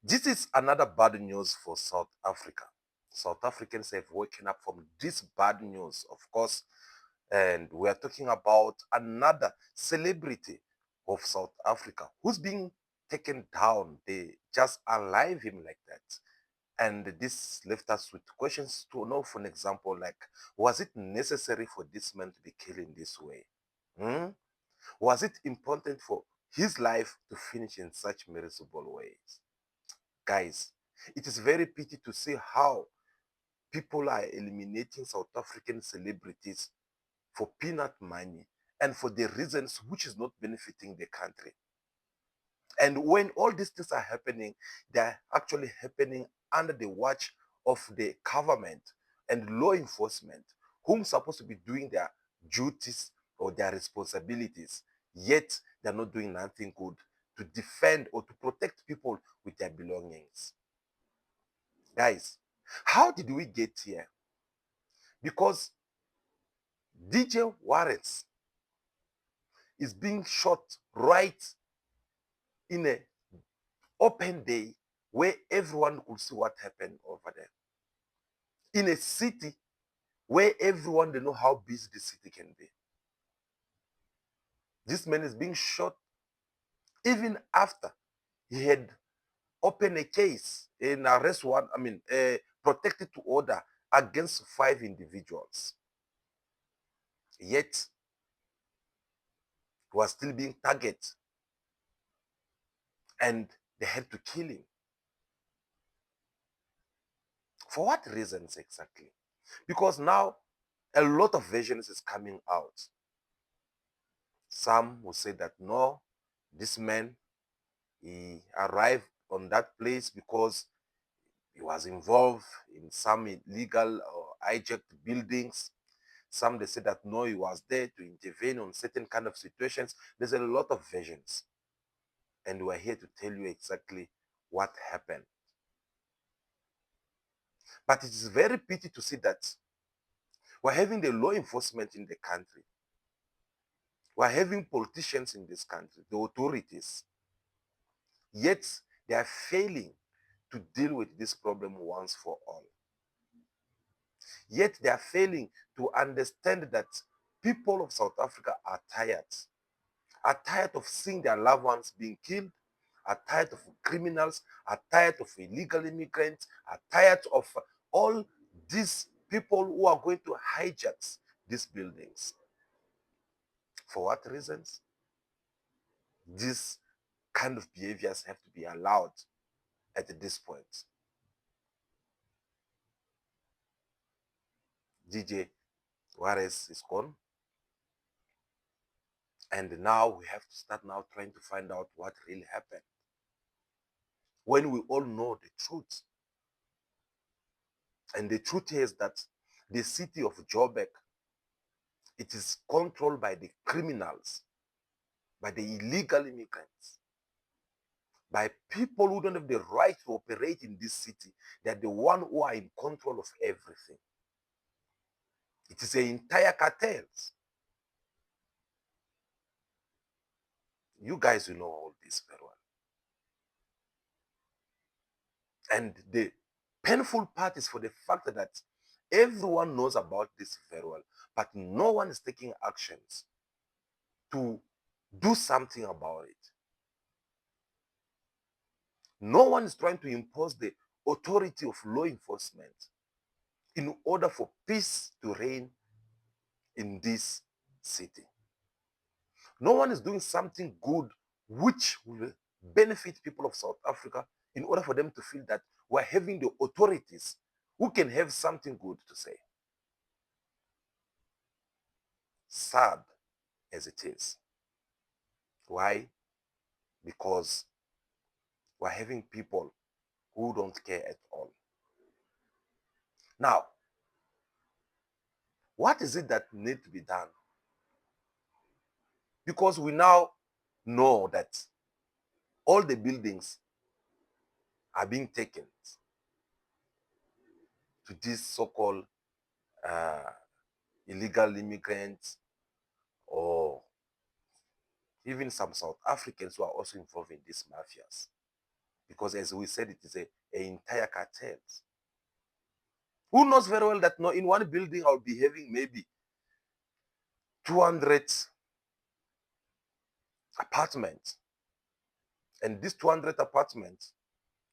This is another bad news for South Africa. South Africans have woken up from this bad news, of course, and we are talking about another celebrity of South Africa who's being taken down. They just alive him like that. And this left us with questions to know, for an example, like, was it necessary for this man to be killed in this way? Hmm? Was it important for his life to finish in such miserable ways? Guys, it is very pity to see how people are eliminating South African celebrities for peanut money and for the reasons which is not benefiting the country. And when all these things are happening, they're actually happening under the watch of the government and law enforcement, whom supposed to be doing their duties or their responsibilities, yet they're not doing nothing good to defend or to protect people with their belongings. Guys, how did we get here? Because DJ Waras is being shot right in an open day where everyone could see what happened over there. In a city where everyone they know how busy the city can be. This man is being shot even after he had opened a case, an arrest warrant, a protected to order against 5 individuals. Yet he was still being targeted and they had to kill him. For what reasons exactly? Because now a lot of versions is coming out. Some will say that no, this man, he arrived on that place because he was involved in some illegal or hijacked buildings. Some they say that no, he was there to intervene on certain kind of situations. There's a lot of versions, and we're here to tell you exactly what happened. But it is very pity to see that we're having the law enforcement in the country. We're having politicians in this country, the authorities, yet they are failing to deal with this problem once for all. Yet they are failing to understand that people of South Africa are tired of seeing their loved ones being killed, are tired of criminals, are tired of illegal immigrants, are tired of all these people who are going to hijack these buildings. For what reasons? These kind of behaviors have to be allowed at this point. DJ Waras is gone. And now we have to start now trying to find out what really happened. When we all know the truth. And the truth is that the city of Joburg, it is controlled by the criminals, by the illegal immigrants, by people who don't have the right to operate in this city. They're the one who are in control of everything. It is an entire cartels. You guys will know all this very well. And the painful part is for the fact that everyone knows about this very well, but no one is taking actions to do something about it. No one is trying to impose the authority of law enforcement in order for peace to reign in this city. No one is doing something good which will benefit people of South Africa in order for them to feel that we're having the authorities who can have something good to say. Sad as it is. Why? Because we're having people who don't care at all. Now, what is it that needs to be done? Because we now know that all the buildings are being taken to these so-called uh, illegal immigrants or even some South Africans who are also involved in these mafias. because as we said, it is a entire cartel. Who knows very well that no, in one building I'll be having maybe 200 apartments, and these 200 apartments,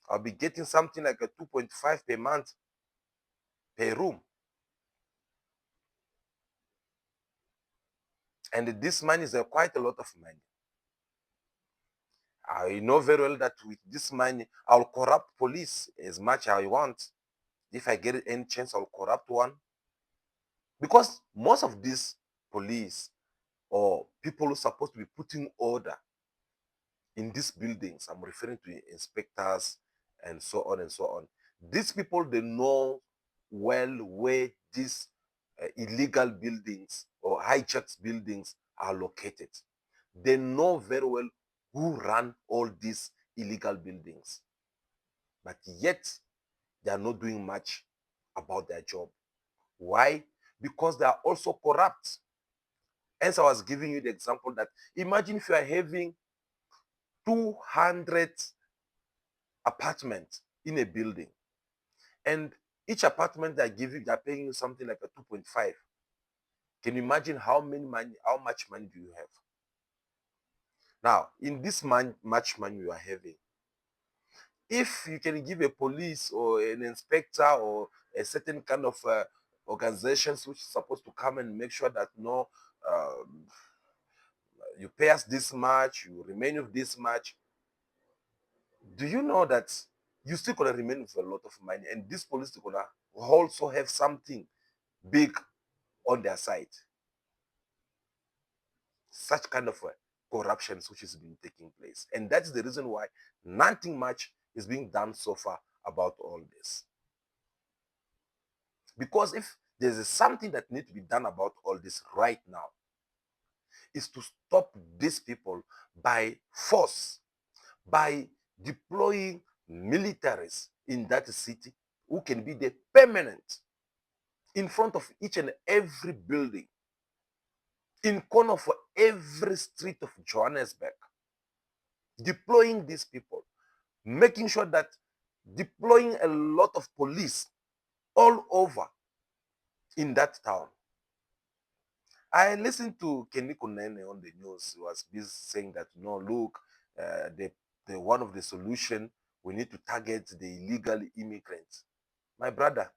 I'll be getting something like a 2.5 per month per room. And this money is quite a lot of money. I know very well that with this money, I'll corrupt police as much as I want. If I get any chance, I'll corrupt one. Because most of these police or people who are supposed to be putting order in these buildings, I'm referring to inspectors and so on and so on. These people, they know well where these illegal buildings or hijacked buildings are located. They know very well who run all these illegal buildings, but yet they are not doing much about their job. Why? Because they are also corrupt. Hence, I was giving you the example that imagine if you are having 200 apartments in a building, and each apartment they are giving, they are paying you something like a 2.5. Can you imagine how much money do you have? Now, in this much money you are having, if you can give a police or an inspector or a certain kind of organizations which is supposed to come and make sure that no, um, you pay us this much, you remain with this much, do you know that you still gonna remain with a lot of money, and this police is gonna also have something big on their side? Such kind of corruptions which is being taking place, and that's the reason why nothing much is being done so far about all this. Because if there's something that needs to be done about all this right now, is to stop these people by force, by deploying militaries in that city who can be the permanent in front of each and every building, in corner for every street of Johannesburg, deploying these people, making sure that deploying a lot of police all over in that town. I listened to Kenny Kunene on the news. He was busy saying that, no, look, the one of the solution, we need to target the illegal immigrants. My brother,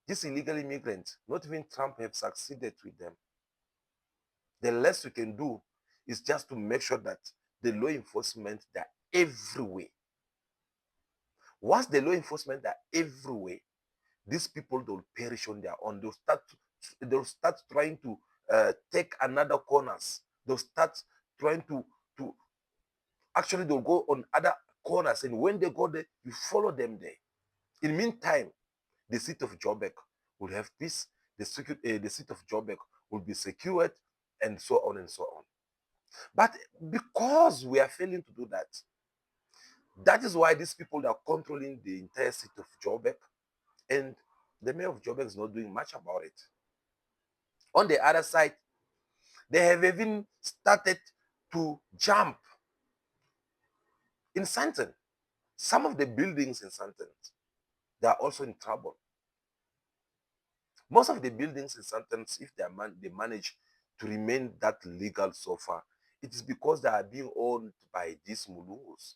these illegal immigrants, not even Trump have succeeded with them. The less we can do is just to make sure that the law enforcement, they're everywhere. Once the law enforcement are everywhere, these people, they'll perish on their own. They'll start trying to take another corners. They'll start trying to actually they'll go on other corners, and when they go there, you follow them there. In the meantime, the city of Joburg will have peace. The city of Joburg will be secured, and so on and so on. But because we are failing to do that, that is why these people are controlling the entire city of Joburg, and the mayor of Joburg is not doing much about it. On the other side, they have even started to jump in Sandton. Some of the buildings in Sandton, they are also in trouble. Most of the buildings in Sandton, if they manage to remain that legal so far, it is because they are being owned by these Mulungus.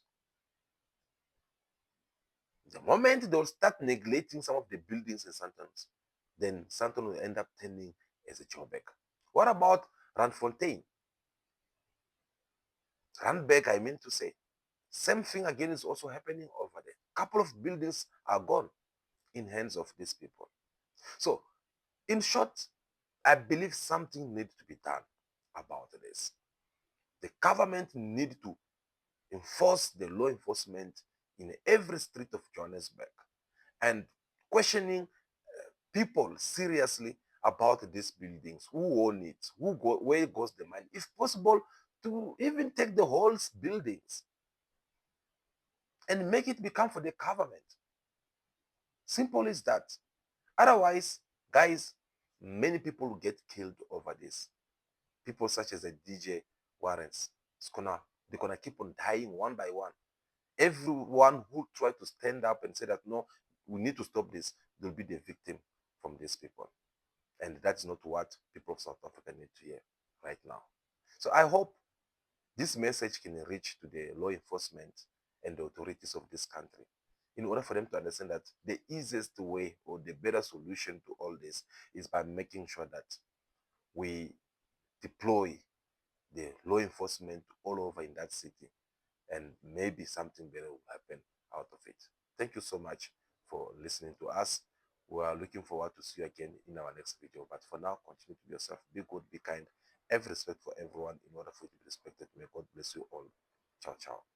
The moment they'll start neglecting some of the buildings in Sandton, then Sandton will end up turning as a Joburg. What about Randfontein? Randburg, I mean to say. Same thing again is also happening over there. Couple of buildings are gone in hands of these people. So, in short, I believe something needs to be done about this. The government need to enforce the law enforcement in every street of Johannesburg, and questioning people seriously about these buildings. Who own it? Where goes the money? If possible, to even take the whole buildings and make it become for the government. Simple as that. Otherwise, guys, many people will get killed over this. People such as a DJ Waras, they're gonna keep on dying one by one. everyone who try to stand up and say that no, we need to stop this, they'll be the victim from these people. And that's not what people of South Africa need to hear right now. So I hope this message can reach to the law enforcement and the authorities of this country in order for them to understand that the easiest way or the better solution to all this is by making sure that we deploy the law enforcement all over in that city, and maybe something better will happen out of it. Thank you so much for listening to us. We are looking forward to see you again in our next video. But for now, continue to be yourself, be good, be kind, have respect for everyone in order for you to be respected. May God bless you all. Ciao, ciao.